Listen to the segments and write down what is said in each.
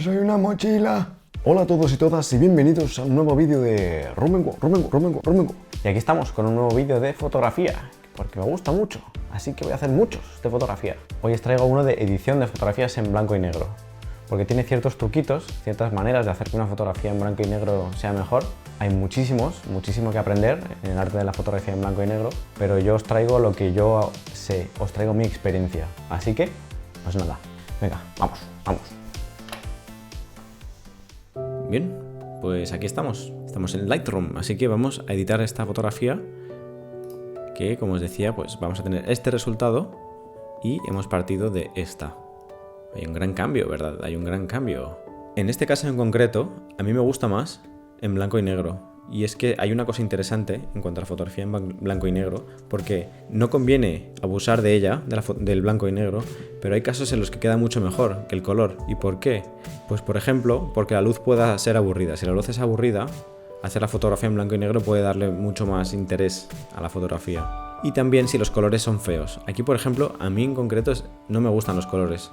soy una mochila. Hola a todos y todas y bienvenidos a un nuevo vídeo de Rumengo. Y aquí estamos con un nuevo vídeo de fotografía, porque me gusta mucho, así que voy a hacer muchos de fotografía. Hoy os traigo uno de edición de fotografías en blanco y negro, porque tiene ciertos truquitos, ciertas maneras de hacer que una fotografía en blanco y negro sea mejor. Hay muchísimo que aprender en el arte de la fotografía en blanco y negro, pero yo os traigo lo que yo sé, os traigo mi experiencia. Así que, pues nada, venga, vamos. Bien, pues aquí estamos en Lightroom, así que vamos a editar esta fotografía que, como os decía, pues vamos a tener este resultado y hemos partido de esta. Hay un gran cambio, ¿verdad? Hay un gran cambio. En este caso en concreto, a mí me gusta más en blanco y negro. Y es que hay una cosa interesante en cuanto a la fotografía en blanco y negro, porque no conviene abusar de ella, del blanco y negro, pero hay casos en los que queda mucho mejor que el color. ¿Y por qué? Pues por ejemplo, porque la luz pueda ser aburrida. Si la luz es aburrida, hacer la fotografía en blanco y negro puede darle mucho más interés a la fotografía. Y también si los colores son feos. Aquí, por ejemplo, a mí en concreto no me gustan los colores,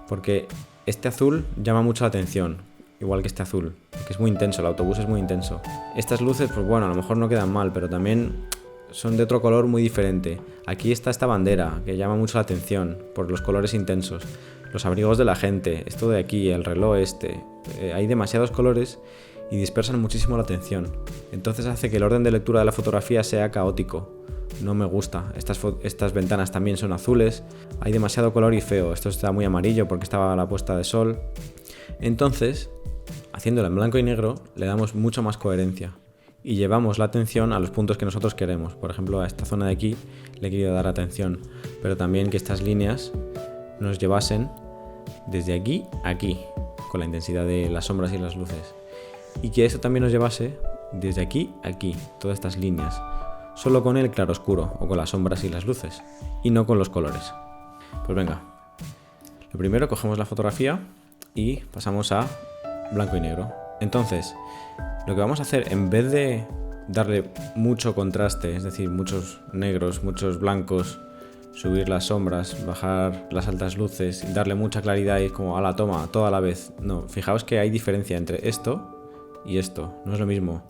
porque este azul llama mucho la atención. Igual que este azul, que es muy intenso, el autobús es muy intenso. Estas luces, pues bueno, a lo mejor no quedan mal, pero también son de otro color muy diferente. Aquí está esta bandera, que llama mucho la atención por los colores intensos. Los abrigos de la gente, esto de aquí, el reloj este. Hay demasiados colores y dispersan muchísimo la atención. Entonces hace que el orden de lectura de la fotografía sea caótico. No me gusta. Estas ventanas también son azules. Hay demasiado color y feo. Esto está muy amarillo porque estaba a la puesta de sol. Entonces, haciéndolo en blanco y negro, le damos mucha más coherencia y llevamos la atención a los puntos que nosotros queremos. Por ejemplo, a esta zona de aquí le he querido dar atención, pero también que estas líneas nos llevasen desde aquí a aquí, con la intensidad de las sombras y las luces, y que eso también nos llevase desde aquí a aquí, todas estas líneas, solo con el claroscuro o con las sombras y las luces, y no con los colores. Pues venga, lo primero cogemos la fotografía y pasamos a blanco y negro. Entonces, lo que vamos a hacer, en vez de darle mucho contraste, es decir, muchos negros, muchos blancos, subir las sombras, bajar las altas luces y darle mucha claridad y como a la toma, todo a la vez. No, fijaos que hay diferencia entre esto y esto, no es lo mismo.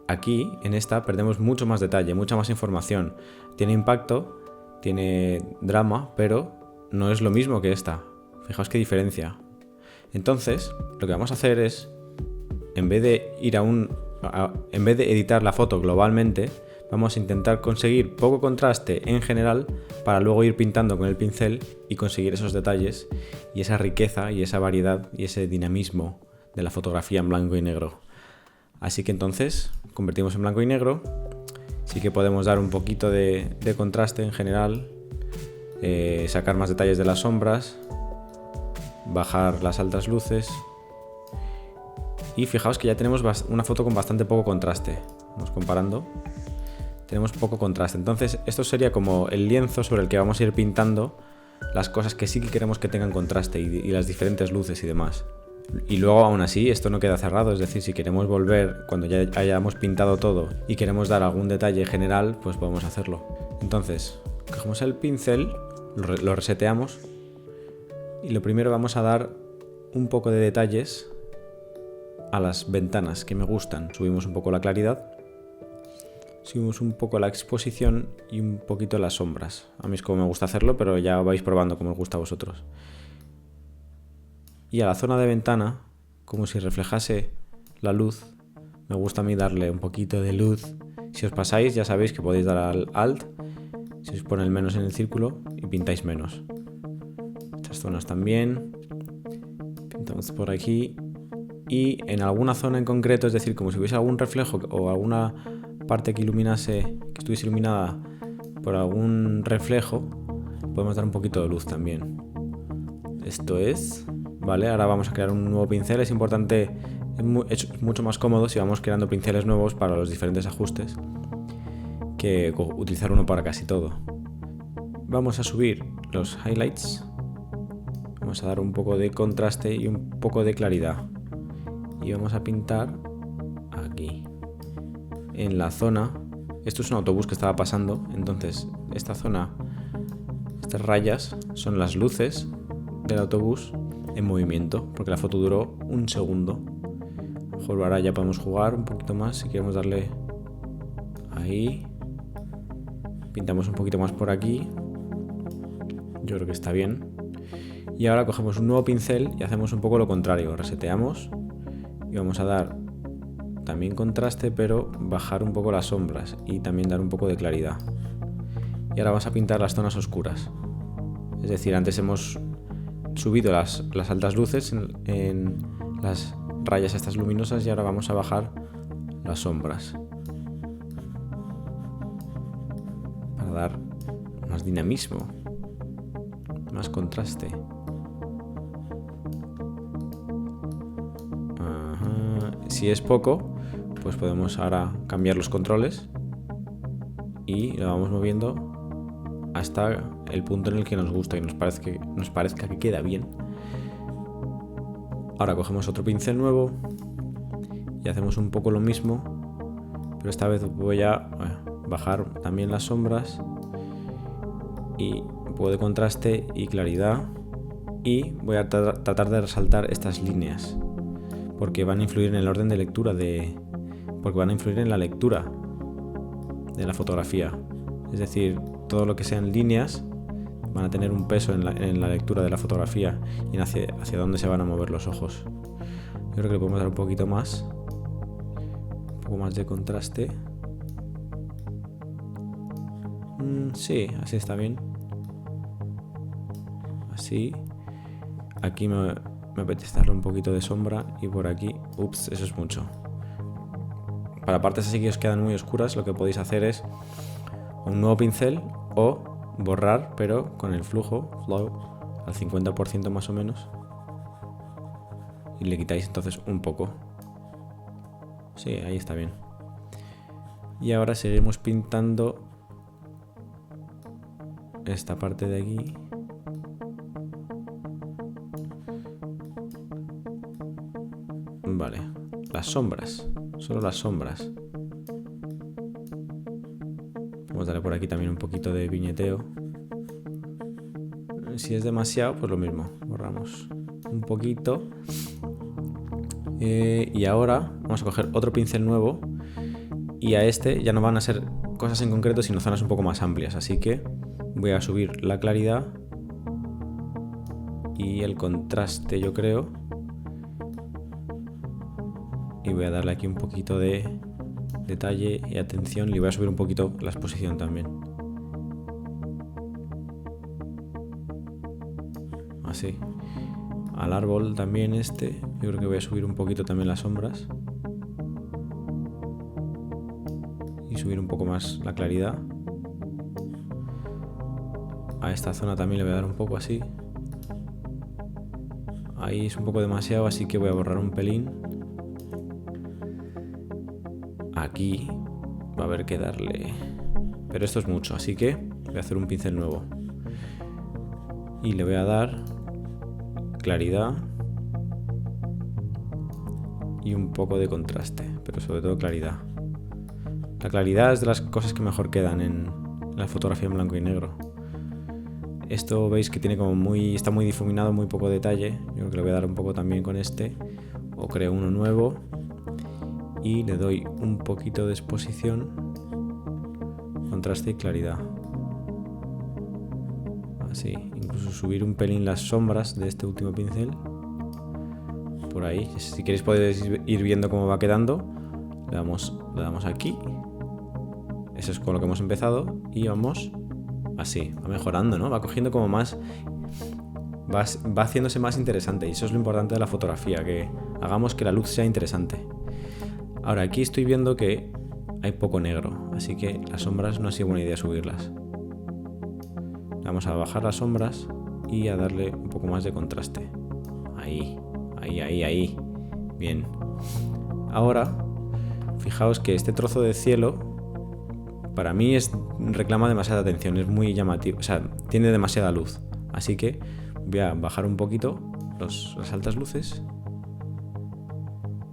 Aquí, en esta, perdemos mucho más detalle, mucha más información. Tiene impacto, tiene drama, pero no es lo mismo que esta. Fijaos qué diferencia. Entonces, lo que vamos a hacer es, en vez de editar la foto globalmente, vamos a intentar conseguir poco contraste en general para luego ir pintando con el pincel y conseguir esos detalles y esa riqueza y esa variedad y ese dinamismo de la fotografía en blanco y negro. Así que entonces, convertimos en blanco y negro. Sí que podemos dar un poquito de contraste en general, sacar más detalles de las sombras, bajar las altas luces y fijaos que ya tenemos una foto con bastante poco contraste. Vamos comparando, tenemos poco contraste. Entonces esto sería como el lienzo sobre el que vamos a ir pintando las cosas que sí que queremos que tengan contraste y las diferentes luces y demás. Y luego aún así esto no queda cerrado, es decir, si queremos volver cuando ya hayamos pintado todo y queremos dar algún detalle general, pues podemos hacerlo. Entonces cogemos el pincel, lo reseteamos y lo primero vamos a dar un poco de detalles a las ventanas que me gustan. Subimos un poco la claridad, subimos un poco la exposición y un poquito las sombras. A mí es como me gusta hacerlo, pero ya vais probando como os gusta a vosotros. Y a la zona de ventana, como si reflejase la luz, me gusta a mí darle un poquito de luz. Si os pasáis ya sabéis que podéis dar al Alt, si os pone el menos en el círculo y pintáis menos. Estas zonas también, pintamos por aquí y en alguna zona en concreto, es decir, como si hubiese algún reflejo o alguna parte que iluminase, que estuviese iluminada por algún reflejo, podemos dar un poquito de luz también. Esto es, vale, ahora vamos a crear un nuevo pincel. Es importante, es mucho más cómodo si vamos creando pinceles nuevos para los diferentes ajustes que utilizar uno para casi todo. Vamos a subir los highlights. Vamos a dar un poco de contraste y un poco de claridad. Y vamos a pintar aquí. En la zona, esto es un autobús que estaba pasando, entonces esta zona, estas rayas son las luces del autobús en movimiento, porque la foto duró un segundo. Mejor ahora ya podemos jugar un poquito más si queremos darle ahí. Pintamos un poquito más por aquí. Yo creo que está bien. Y ahora cogemos un nuevo pincel y hacemos un poco lo contrario. Reseteamos y vamos a dar también contraste, pero bajar un poco las sombras y también dar un poco de claridad. Y ahora vamos a pintar las zonas oscuras. Es decir, antes hemos subido las altas luces en las rayas estas luminosas y ahora vamos a bajar las sombras para dar más dinamismo, más contraste. Si es poco, pues podemos ahora cambiar los controles y lo vamos moviendo hasta el punto en el que nos gusta y nos parezca que queda bien. Ahora cogemos otro pincel nuevo y hacemos un poco lo mismo, pero esta vez voy a bajar también las sombras y un poco de contraste y claridad, y voy a tratar de resaltar estas líneas porque van a influir en el orden de lectura porque van a influir en la lectura de la fotografía. Es decir, todo lo que sean líneas van a tener un peso en la lectura de la fotografía y hacia dónde se van a mover los ojos. Yo creo que le podemos dar un poco más de contraste. Sí, así está bien. Así. Aquí me apetece darle un poquito de sombra y por aquí, ups, eso es mucho. Para partes así que os quedan muy oscuras, lo que podéis hacer es un nuevo pincel o borrar, pero con el flow al 50% más o menos, y le quitáis entonces un poco. Sí, ahí está bien. Y ahora seguimos pintando esta parte de aquí. Vale, las sombras, solo las sombras. Vamos a darle por aquí también un poquito de viñeteo. Si es demasiado, pues lo mismo, borramos un poquito. Y ahora vamos a coger otro pincel nuevo y a este ya no van a ser cosas en concreto, sino zonas un poco más amplias. Así que voy a subir la claridad y el contraste, yo creo. Y voy a darle aquí un poquito de detalle y atención, y voy a subir un poquito la exposición también. Así. Al árbol también yo creo que voy a subir un poquito también las sombras. Y subir un poco más la claridad. A esta zona también le voy a dar un poco así. Ahí es un poco demasiado, así que voy a borrar un pelín. Aquí va a haber que darle, pero esto es mucho, así que voy a hacer un pincel nuevo y le voy a dar claridad y un poco de contraste, pero sobre todo claridad. La claridad es de las cosas que mejor quedan en la fotografía en blanco y negro. Esto veis que tiene está muy difuminado, muy poco detalle. Yo creo que le voy a dar un poco también con o creo uno nuevo. Y le doy un poquito de exposición, contraste y claridad. Así, incluso subir un pelín las sombras de este último pincel. Por ahí, si queréis podéis ir viendo cómo va quedando. Le damos aquí. Eso es con lo que hemos empezado. Y vamos así, va mejorando, ¿no? Va cogiendo como más... Va haciéndose más interesante. Y eso es lo importante de la fotografía, que hagamos que la luz sea interesante. Ahora aquí estoy viendo que hay poco negro, así que las sombras no ha sido buena idea subirlas. Vamos a bajar las sombras y a darle un poco más de contraste. Ahí. Bien. Ahora, fijaos que este trozo de cielo para mí reclama demasiada atención, es muy llamativo, o sea, tiene demasiada luz. Así que voy a bajar un poquito las altas luces.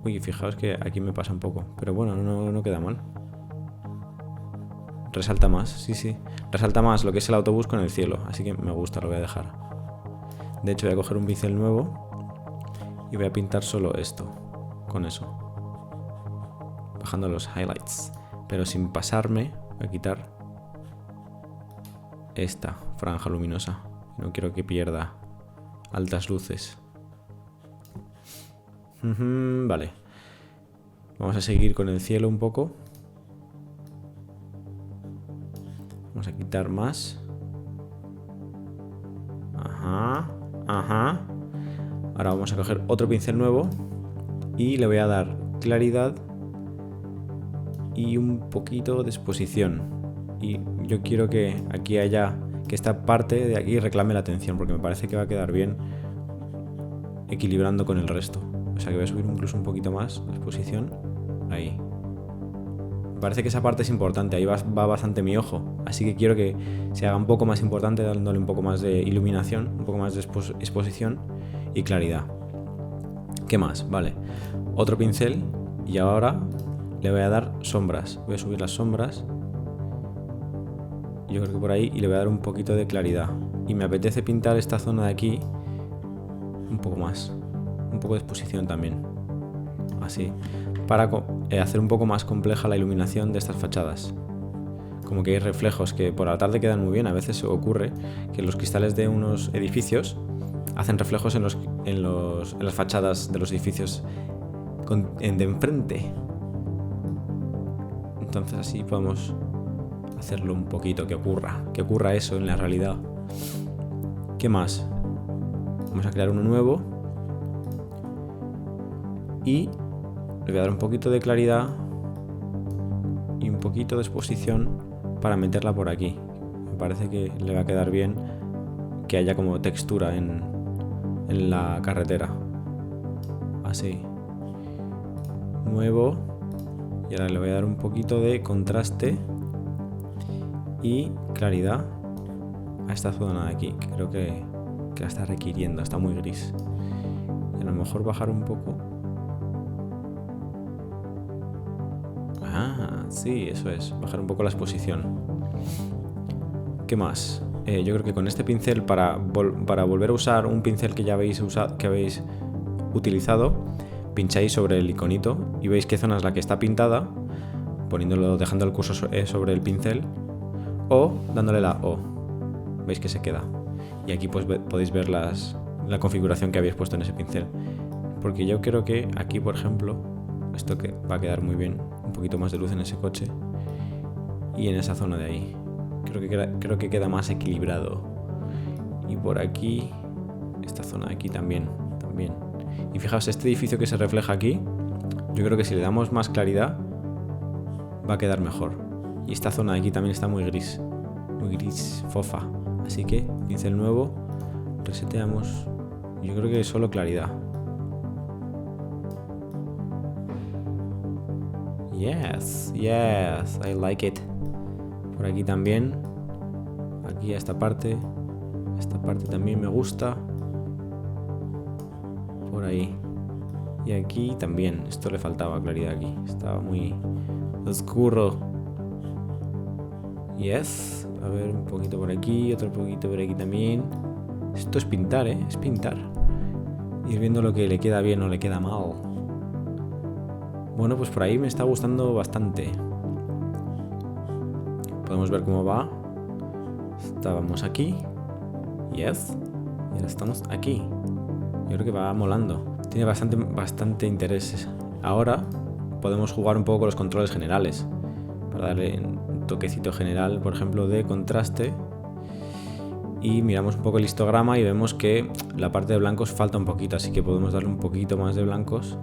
Uy, fijaos que aquí me pasa un poco, pero bueno, no queda mal. Resalta más, sí. Resalta más lo que es el autobús con el cielo, así que me gusta, lo voy a dejar. De hecho, voy a coger un pincel nuevo Y voy a pintar solo esto, con eso. Bajando los highlights. Pero sin pasarme, voy a quitar esta franja luminosa. No quiero que pierda altas luces. Vale. Vamos a seguir con el cielo un poco. Vamos a quitar más. Ajá. Ahora vamos a coger otro pincel nuevo y le voy a dar claridad y un poquito de exposición. Y yo quiero que aquí haya, que esta parte de aquí reclame la atención, porque me parece que va a quedar bien equilibrando con el resto. O sea que voy a subir incluso un poquito más la exposición. Ahí. Me parece que esa parte es importante, ahí va bastante mi ojo. Así que quiero que se haga un poco más importante, dándole un poco más de iluminación, un poco más de exposición y claridad. ¿Qué más? Vale. Otro pincel y ahora le voy a dar sombras. Voy a subir las sombras. Yo creo que por ahí, y le voy a dar un poquito de claridad. Y me apetece pintar esta zona de aquí un poco más. Un poco de exposición también. Así. Para hacer un poco más compleja la iluminación de estas fachadas. Como que hay reflejos que por la tarde quedan muy bien. A veces ocurre que los cristales de unos edificios hacen reflejos en las fachadas de los edificios de enfrente. Entonces así podemos hacerlo un poquito, que ocurra eso en la realidad. ¿Qué más? Vamos a crear uno nuevo y le voy a dar un poquito de claridad y un poquito de exposición para meterla por aquí. Me parece que le va a quedar bien que haya como textura en la carretera. Así. Nuevo. Y ahora le voy a dar un poquito de contraste y claridad a esta zona de aquí, que creo que la está requiriendo, está muy gris. Y a lo mejor bajar un poco. Sí, eso es, bajar un poco la exposición. ¿Qué más? Yo creo que con este pincel, para volver a usar un pincel que ya habéis utilizado, pincháis sobre el iconito y veis qué zona es la que está pintada, dejando el cursor sobre el pincel, o dándole la O. Veis que se queda. Y aquí pues podéis ver la configuración que habéis puesto en ese pincel. Porque yo creo que aquí, por ejemplo, esto que va a quedar muy bien, un poquito más de luz en ese coche y en esa zona de ahí. Creo que queda más equilibrado. Y por aquí, esta zona de aquí también. Y fijaos, este edificio que se refleja aquí, yo creo que si le damos más claridad va a quedar mejor. Y esta zona de aquí también está muy gris fofa. Así que pincel nuevo, reseteamos. Yo creo que solo claridad. Yes, I like it. Por aquí también. Aquí a esta parte también me gusta. Por ahí. Y aquí también. Esto le faltaba claridad aquí. Estaba muy oscuro. Yes. A ver, un poquito por aquí, otro poquito por aquí también. Esto es pintar, es pintar. Ir viendo lo que le queda bien o le queda mal. Bueno, pues por ahí me está gustando bastante. Podemos ver cómo va. Estábamos aquí. Yes. Y ahora estamos aquí. Yo creo que va molando. Tiene bastante interés. Ahora podemos jugar un poco con los controles generales. Para darle un toquecito general, por ejemplo, de contraste. Y miramos un poco el histograma y vemos que la parte de blancos falta un poquito. Así que podemos darle un poquito más de blancos.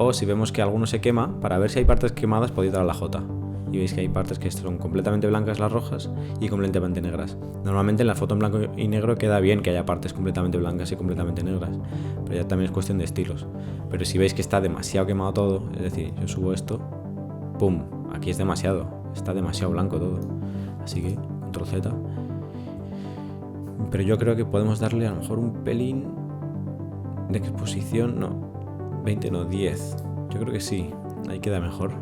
O si vemos que alguno se quema, para ver si hay partes quemadas podéis dar a la J. Y veis que hay partes que son completamente blancas las rojas y completamente negras. Normalmente en la foto en blanco y negro queda bien que haya partes completamente blancas y completamente negras. Pero ya también es cuestión de estilos. Pero si veis que está demasiado quemado todo, es decir, yo subo esto, ¡pum! Aquí es demasiado. Está demasiado blanco todo. Así que, Control Z. Pero yo creo que podemos darle a lo mejor un pelín de exposición, no. 20 no, 10. Yo creo que sí. Ahí queda mejor.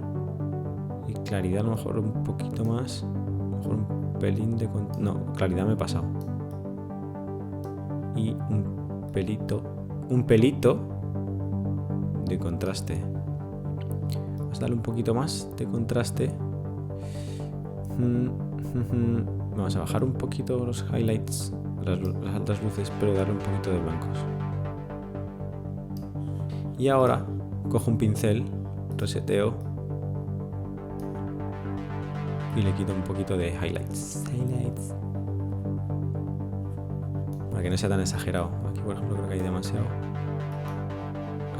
Y claridad a lo mejor un poquito más. A lo mejor un pelín de... No, claridad me he pasado. Y un un pelito de contraste. Vamos a darle un poquito más de contraste. Vamos a bajar un poquito los highlights, las altas luces, pero darle un poquito de blancos. Y ahora cojo un pincel, reseteo y le quito un poquito de highlights. Para que no sea tan exagerado. Aquí, por ejemplo, creo que hay demasiado.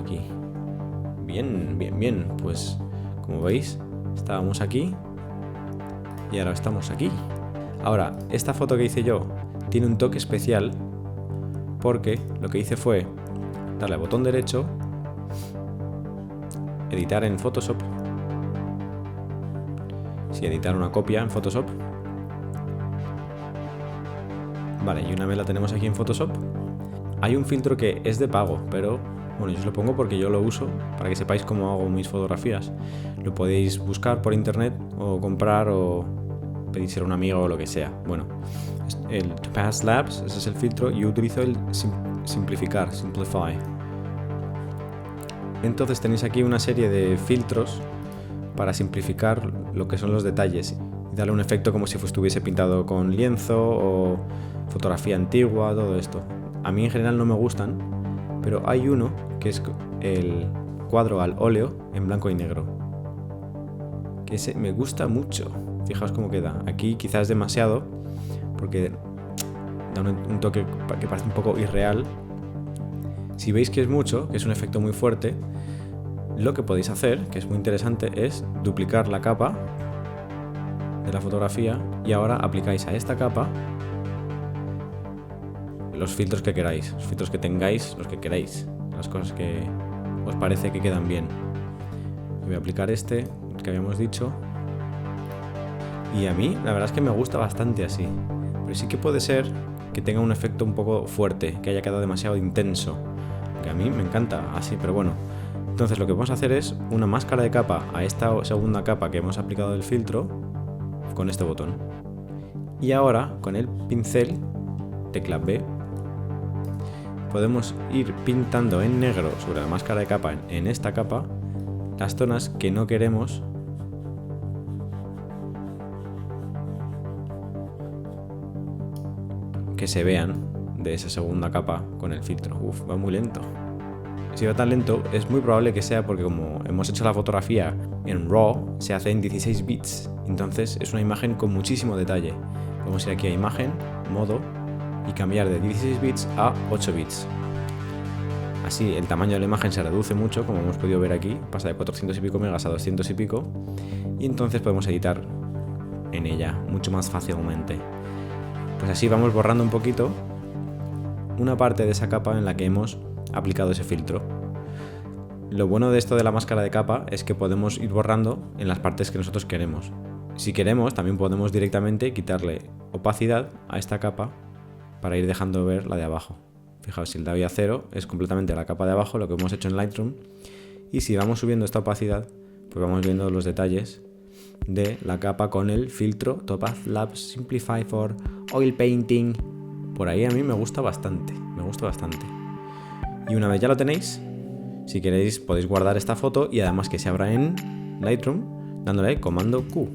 Aquí. Bien. Pues, como veis, estábamos aquí y ahora estamos aquí. Ahora, esta foto que hice yo tiene un toque especial porque lo que hice fue darle al botón derecho, editar en Photoshop. Sí, editar una copia en Photoshop. Vale, y una vez la tenemos aquí en Photoshop, hay un filtro que es de pago, pero bueno, yo os lo pongo porque yo lo uso para que sepáis cómo hago mis fotografías. Lo podéis buscar por internet o comprar o pedírselo a un amigo o lo que sea. Bueno, el Topaz Labs, ese es el filtro. Yo utilizo el Simplify. Entonces tenéis aquí una serie de filtros para simplificar lo que son los detalles y darle un efecto como si estuviese pintado con lienzo o fotografía antigua, todo esto. A mí en general no me gustan, pero hay uno que es el cuadro al óleo en blanco y negro, que ese me gusta mucho. Fijaos cómo queda. Aquí quizás es demasiado porque da un toque que parece un poco irreal. Si veis que es mucho, que es un efecto muy fuerte, lo que podéis hacer, que es muy interesante, es duplicar la capa de la fotografía y ahora aplicáis a esta capa los filtros que queráis, los filtros que tengáis, los que queráis, las cosas que os parece que quedan bien. Voy a aplicar este que habíamos dicho y a mí la verdad es que me gusta bastante así, pero sí que puede ser que tenga un efecto un poco fuerte, que haya quedado demasiado intenso, que a mí me encanta así, pero bueno. Entonces lo que vamos a hacer es una máscara de capa a esta segunda capa que hemos aplicado del filtro con este botón. Y ahora con el pincel, tecla B, podemos ir pintando en negro sobre la máscara de capa en esta capa las zonas que no queremos que se vean de esa segunda capa con el filtro. Va muy lento. Si va tan lento es muy probable que sea porque como hemos hecho la fotografía en RAW, se hace en 16 bits, entonces es una imagen con muchísimo detalle. Podemos ir aquí a imagen, modo y cambiar de 16 bits a 8 bits. Así el tamaño de la imagen se reduce mucho, como hemos podido ver aquí, pasa de 400 y pico megas a 200 y pico, y entonces podemos editar en ella mucho más fácilmente. Pues así vamos borrando un poquito una parte de esa capa en la que hemos aplicado ese filtro. Lo bueno de esto de la máscara de capa es que podemos ir borrando en las partes que nosotros queremos. Si queremos, también podemos directamente quitarle opacidad a esta capa para ir dejando ver la de abajo. Fijaos, si le doy a 0 es completamente la capa de abajo, lo que hemos hecho en Lightroom, y si vamos subiendo esta opacidad, pues vamos viendo los detalles de la capa con el filtro Topaz Labs Simplify for Oil Painting. Por ahí a mí me gusta bastante. Y una vez ya lo tenéis, si queréis podéis guardar esta foto y además que se abra en Lightroom dándole comando Q.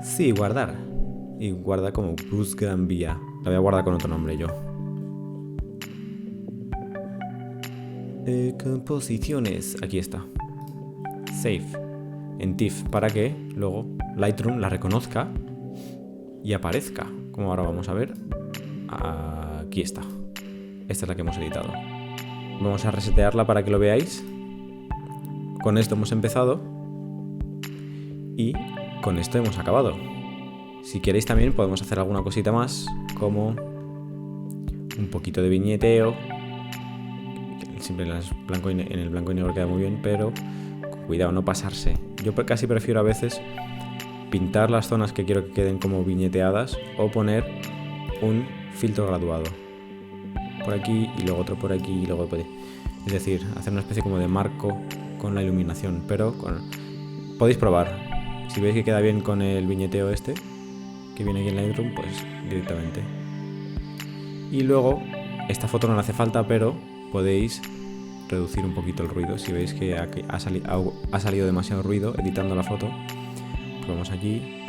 Sí, guardar. Y guarda como Bruce Granvilla. La voy a guardar con otro nombre yo. Composiciones. Aquí está. Save. En TIFF para que luego Lightroom la reconozca y aparezca. Como ahora vamos a ver. Aquí está. Esta es la que hemos editado. Vamos a resetearla para que lo veáis. Con esto hemos empezado y con esto hemos acabado. Si queréis también podemos hacer alguna cosita más, como un poquito de viñeteo. Siempre en el blanco y negro queda muy bien, pero cuidado, no pasarse. Yo casi prefiero a veces pintar las zonas que quiero que queden como viñeteadas o poner un filtro graduado por aquí y luego otro por aquí y luego por ahí. Es decir, hacer una especie como de marco con la iluminación, pero podéis probar. Si veis que queda bien con el viñeteo este que viene aquí en Lightroom, pues directamente. Y luego esta foto no le hace falta, pero podéis reducir un poquito el ruido. Si veis que ha salido demasiado ruido editando la foto, pues vamos aquí.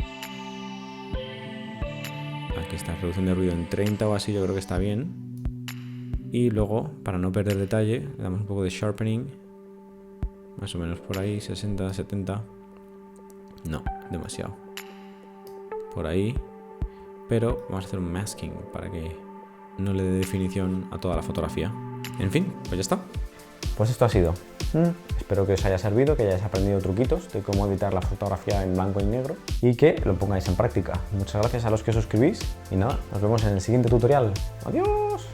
Aquí está, reducción de ruido en 30 o así, yo creo que está bien. Y luego, para no perder detalle, le damos un poco de sharpening. Más o menos por ahí, 60, 70. No, demasiado. Por ahí. Pero vamos a hacer un masking para que no le dé definición a toda la fotografía. En fin, pues ya está. Pues esto ha sido. Espero que os haya servido, que hayáis aprendido truquitos de cómo editar la fotografía en blanco y negro y que lo pongáis en práctica. Muchas gracias a los que os suscribís y nada, nos vemos en el siguiente tutorial. ¡Adiós!